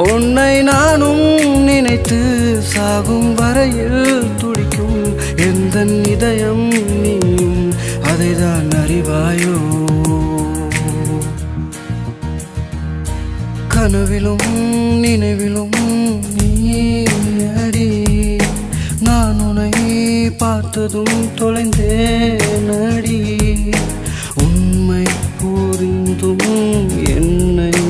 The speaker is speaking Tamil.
உன்னை நானும் நினைத்து சாகும் வரையில் துடிக்கும் எந்த இதயம் நீயும் அதைதான் அறிவாயோ. கனவிலும் நினைவிலும் நீயடி நான் உன்னை பார்த்ததும் தொலைந்தேனடி. உண்மை புரிந்தும் என்னை